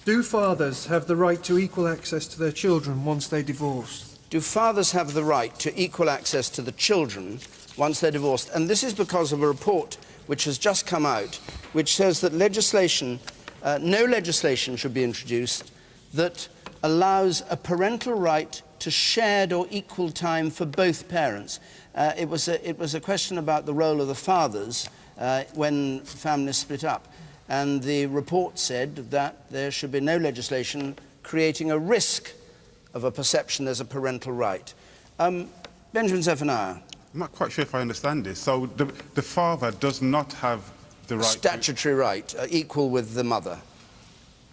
Do fathers have the right to equal access to their children once they divorce? Do fathers have the right to equal access to the children once they're divorced? And this is because of a report which has just come out, which says that no legislation should be introduced that allows a parental right to shared or equal time for both parents. It was a question about the role of the fathers when families split up. And the report said that there should be no legislation creating a risk of a perception there's a parental right. Benjamin Zephaniah. I'm not quite sure if I understand this. So the father does not have the right... Statutory right, equal with the mother.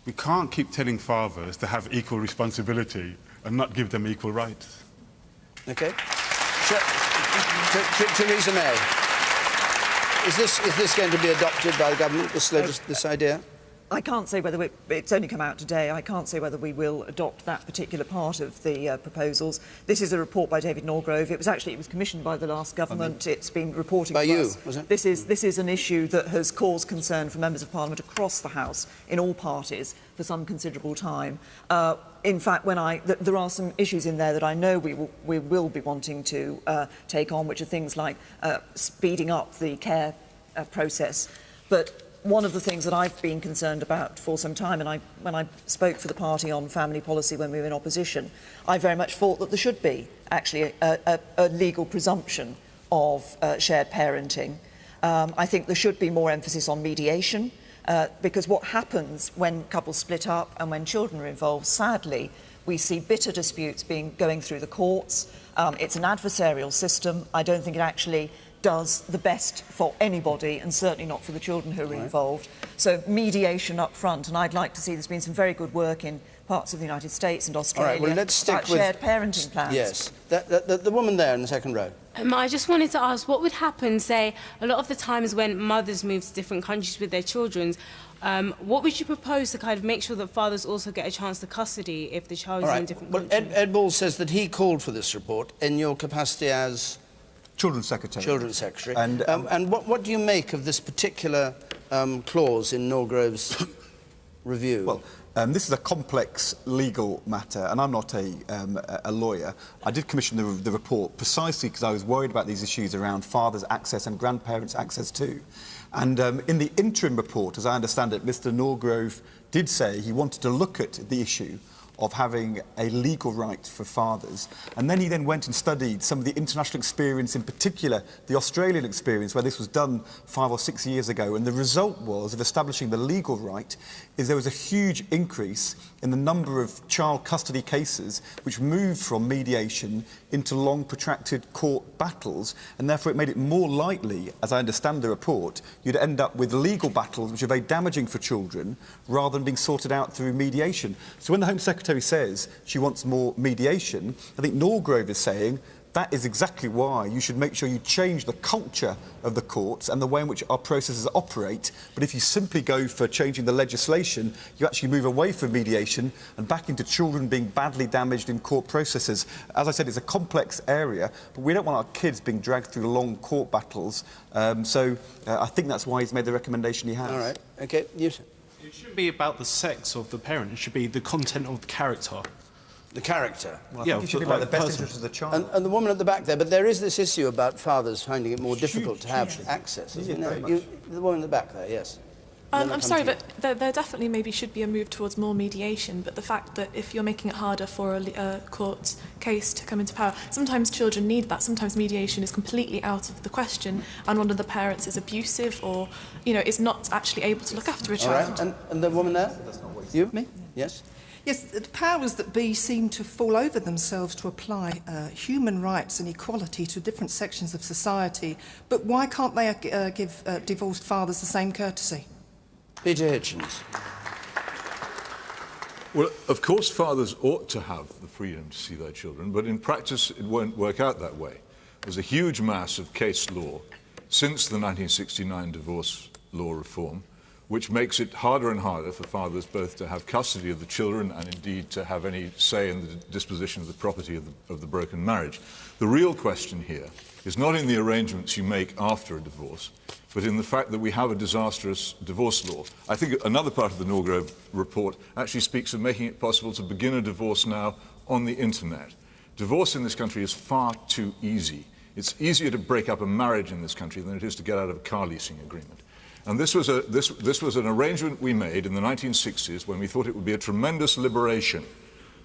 We can't keep telling fathers to have equal responsibility and not give them equal rights. OK. Theresa May. Is this going to be adopted by the government, this idea? I can't say whether it's only come out today. I can't say whether we will adopt that particular part of the proposals. This is a report by David Norgrove. It was commissioned by the last government. It's been reporting by to you, us. Was it? This is an issue that has caused concern for members of Parliament across the House, in all parties, for some considerable time. In fact, there are some issues in there that I know we will be wanting to take on, which are things like speeding up the care process. But one of the things that I've been concerned about for some time, and when I spoke for the party on family policy when we were in opposition, I very much thought that there should be actually a legal presumption of shared parenting. I think there should be more emphasis on mediation, because what happens when couples split up and when children are involved, sadly, we see bitter disputes going through the courts. It's an adversarial system. I don't think it actually does the best for anybody, and certainly not for the children who are involved. So mediation up front, and I'd like to see there's been some very good work in parts of the United States and Australia. All right, well, let's stick with shared parenting plans. Yes, the woman there in the second row. I just wanted to ask, what would happen, say, a lot of the times when mothers move to different countries with their children, what would you propose to kind of make sure that fathers also get a chance to custody if the child is in a different country? Well, Ed Ball says that he called for this report in your capacity as... Children's Secretary. Children's Secretary. And what do you make of this particular clause in Norgrove's review? Well, this is a complex legal matter, and I'm not a lawyer. I did commission the report precisely because I was worried about these issues around fathers' access and grandparents' access too. And in the interim report, as I understand it, Mr Norgrove did say he wanted to look at the issue of having a legal right for fathers. And then he went and studied some of the international experience, in particular the Australian experience, where this was done 5 or 6 years ago. And the result was, of establishing the legal right, is there was a huge increase in the number of child custody cases which moved from mediation into long, protracted court battles, and therefore it made it more likely, as I understand the report, you'd end up with legal battles which are very damaging for children, rather than being sorted out through mediation. So when the Home Secretary says she wants more mediation, I think Norgrove is saying that is exactly why you should make sure you change the culture of the courts and the way in which our processes operate. But if you simply go for changing the legislation, you actually move away from mediation and back into children being badly damaged in court processes. As I said, it's a complex area, but we don't want our kids being dragged through long court battles. So I think that's why he's made the recommendation he has. All right. OK, you... It shouldn't be about the sex of the parent. It should be the content of the character. The character? Well, I think it should be about the best interest of the child. And the woman at the back there, but there is this issue about fathers finding it more difficult to have access, isn't there? The woman at the back there, yes. I'm sorry, but there definitely maybe should be a move towards more mediation, but the fact that if you're making it harder for a court case to come into power, sometimes children need that. Sometimes mediation is completely out of the question, and one of the parents is abusive or, is not actually able to look after a child. All right, and the woman there? You? Me? Yes. Yes, the powers that be seem to fall over themselves to apply human rights and equality to different sections of society, but why can't they give divorced fathers the same courtesy? Peter Hitchens. Well, of course fathers ought to have the freedom to see their children, but in practice it won't work out that way. There's a huge mass of case law since the 1969 divorce law reform, which makes it harder and harder for fathers both to have custody of the children and indeed to have any say in the disposition of the property of the broken marriage. The real question here is not in the arrangements you make after a divorce, but but in the fact that we have a disastrous divorce law. I think another part of the Norgrove report actually speaks of making it possible to begin a divorce now on the internet. Divorce in this country is far too easy. It's easier to break up a marriage in this country than it is to get out of a car leasing agreement. And this was an arrangement we made in the 1960s when we thought it would be a tremendous liberation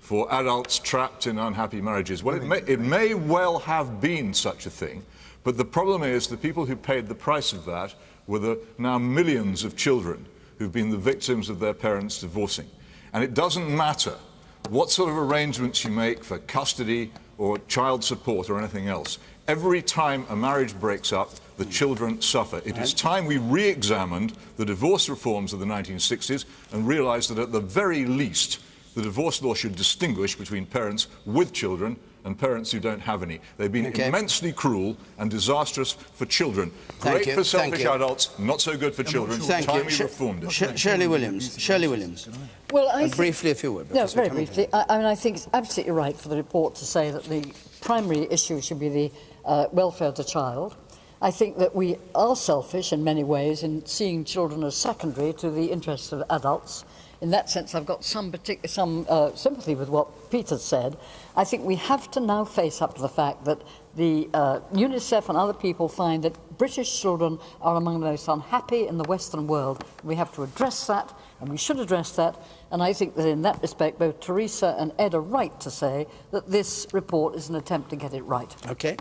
for adults trapped in unhappy marriages. Well, it may well have been such a thing, but the problem is the people who paid the price of that were the now millions of children who've been the victims of their parents divorcing. And it doesn't matter what sort of arrangements you make for custody or child support or anything else. Every time a marriage breaks up, the children suffer. It is time we re-examined the divorce reforms of the 1960s and realised that at the very least, the divorce law should distinguish between parents with children and parents who don't have any. They've been immensely cruel and disastrous for children. Great for selfish adults, not so good for children. Time we reformed it. Shirley Williams. Shirley Williams. Well, I briefly, if you would. No, very briefly. I mean, I think it's absolutely right for the report to say that the primary issue should be the welfare of the child. I think that we are selfish in many ways in seeing children as secondary to the interests of adults. In that sense, I've got some sympathy with what Peter said. I think we have to now face up to the fact that the UNICEF and other people find that British children are among the most unhappy in the Western world. We have to address that, and we should address that. And I think that in that respect, both Teresa and Ed are right to say that this report is an attempt to get it right. Okay.